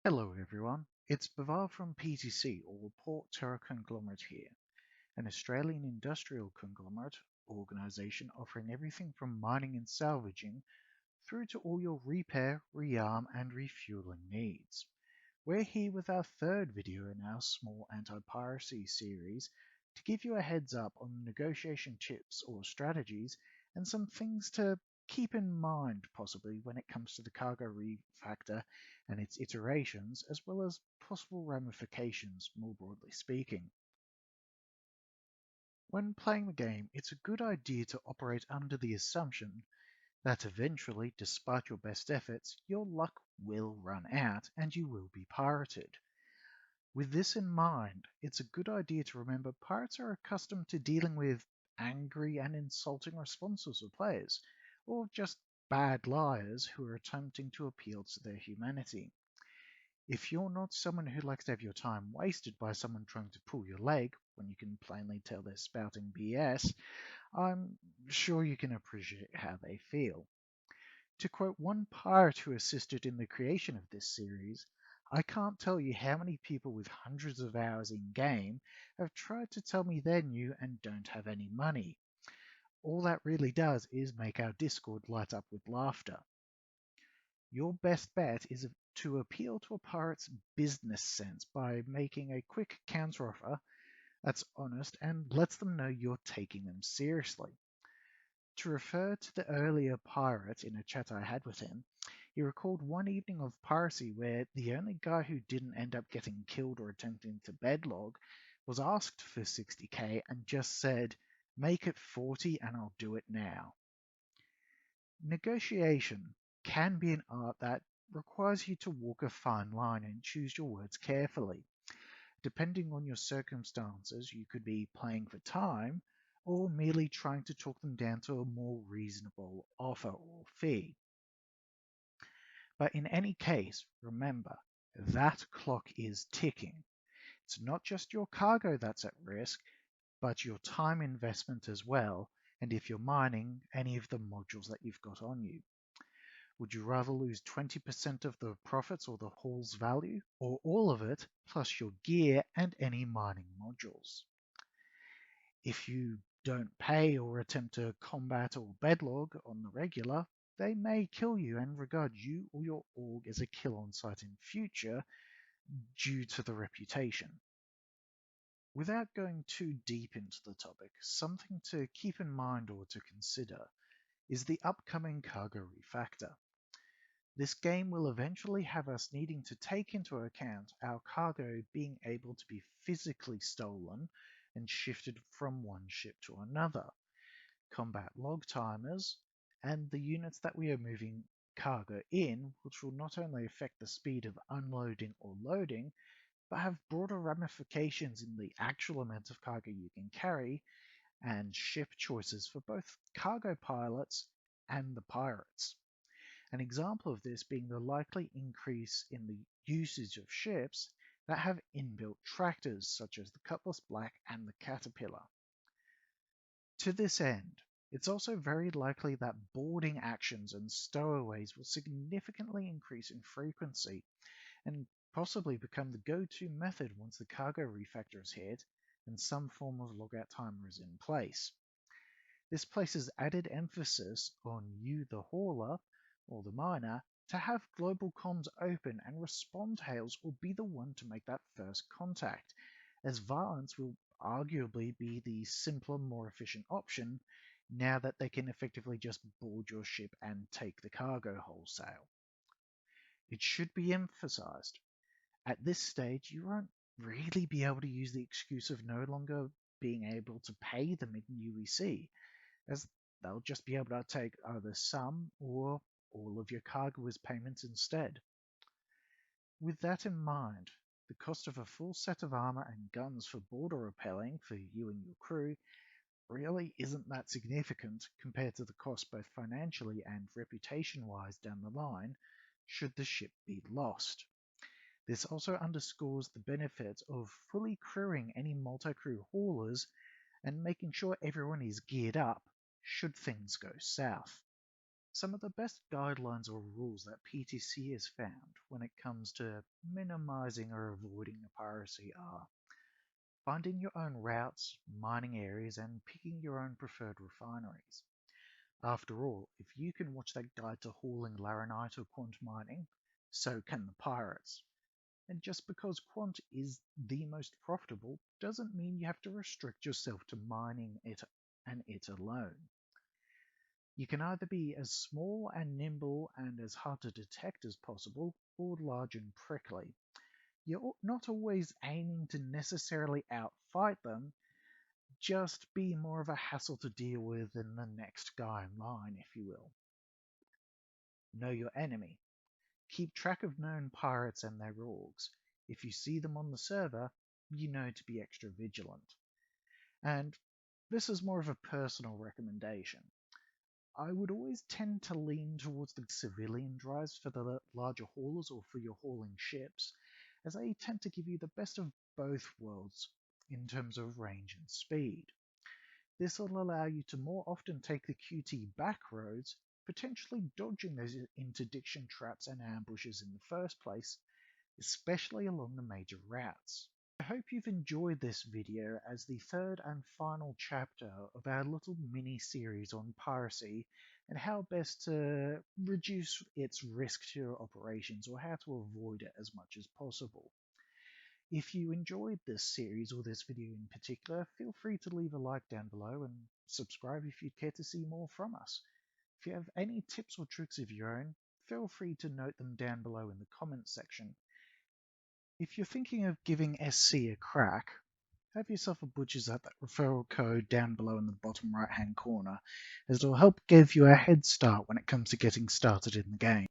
Hello everyone, it's Bavar from PTC, or Port Terra Conglomerate here, an Australian industrial conglomerate organisation offering everything from mining and salvaging through to all your repair, rearm and refueling needs. We're here with our third video in our small anti-piracy series to give you a heads up on negotiation tips or strategies and some things to keep in mind possibly when it comes to the cargo refactor and its iterations, as well as possible ramifications more broadly speaking. When playing the game, it's a good idea to operate under the assumption that eventually, despite your best efforts, your luck will run out and you will be pirated. With this in mind, it's a good idea to remember pirates are accustomed to dealing with angry and insulting responses of players, or just bad liars who are attempting to appeal to their humanity. If you're not someone who likes to have your time wasted by someone trying to pull your leg when you can plainly tell they're spouting BS, I'm sure you can appreciate how they feel. To quote one pirate who assisted in the creation of this series, I can't tell you how many people with hundreds of hours in game have tried to tell me they're new and don't have any money. All that really does is make our Discord light up with laughter. Your best bet is to appeal to a pirate's business sense by making a quick counteroffer that's honest and lets them know you're taking them seriously. To refer to the earlier pirate in a chat I had with him, he recalled one evening of piracy where the only guy who didn't end up getting killed or attempting to bedlog was asked for 60k and just said, "Make it 40 and I'll do it now." Negotiation can be an art that requires you to walk a fine line and choose your words carefully. Depending on your circumstances, you could be playing for time or merely trying to talk them down to a more reasonable offer or fee. But in any case, remember, that clock is ticking. It's not just your cargo that's at risk, but your time investment as well, and if you're mining any of the modules that you've got on you. Would you rather lose 20% of the profits or the haul's value, or all of it plus your gear and any mining modules? If you don't pay or attempt to combat or bedlog on the regular, they may kill you and regard you or your org as a kill on sight in future due to the reputation. Without going too deep into the topic, something to keep in mind or to consider is the upcoming cargo refactor. This game will eventually have us needing to take into account our cargo being able to be physically stolen and shifted from one ship to another, combat log timers, and the units that we are moving cargo in, which will not only affect the speed of unloading or loading, but have broader ramifications in the actual amount of cargo you can carry and ship choices for both cargo pilots and the pirates. An example of this being the likely increase in the usage of ships that have inbuilt tractors such as the Cutlass Black and the Caterpillar. To this end, it's also very likely that boarding actions and stowaways will significantly increase in frequency and possibly become the go-to method once the cargo refactor is hit and some form of logout timer is in place. This places added emphasis on you, the hauler, or the miner, to have global comms open and respond hails or be the one to make that first contact, as violence will arguably be the simpler, more efficient option now that they can effectively just board your ship and take the cargo wholesale. It should be emphasized, at this stage you won't really be able to use the excuse of no longer being able to pay them in UEC, as they'll just be able to take either some or all of your cargo as payments instead. With that in mind, the cost of a full set of armor and guns for border repelling for you and your crew really isn't that significant compared to the cost both financially and reputation-wise down the line should the ship be lost. This also underscores the benefit of fully crewing any multi-crew haulers and making sure everyone is geared up should things go south. Some of the best guidelines or rules that PTC has found when it comes to minimizing or avoiding a piracy are finding your own routes, mining areas, and picking your own preferred refineries. After all, if you can watch that guide to hauling laranite or quant mining, so can the pirates. And just because quant is the most profitable doesn't mean you have to restrict yourself to mining it and it alone. You can either be as small and nimble and as hard to detect as possible, or large and prickly. You're not always aiming to necessarily outfight them, just be more of a hassle to deal with than the next guy in line, if you will. Know your enemy. Keep track of known pirates and their orgs. If you see them on the server, you know to be extra vigilant. And this is more of a personal recommendation. I would always tend to lean towards the civilian drives for the larger haulers or for your hauling ships, as they tend to give you the best of both worlds in terms of range and speed. This will allow you to more often take the QT back roads, potentially dodging those interdiction traps and ambushes in the first place, especially along the major routes. I hope you've enjoyed this video as the third and final chapter of our little mini-series on piracy and how best to reduce its risk to your operations or how to avoid it as much as possible. If you enjoyed this series or this video in particular, feel free to leave a like down below and subscribe if you'd care to see more from us. If you have any tips or tricks of your own, feel free to note them down below in the comments section. If you're thinking of giving SC a crack, have yourself a butcher's at that referral code down below in the bottom right hand corner, as it'll help give you a head start when it comes to getting started in the game.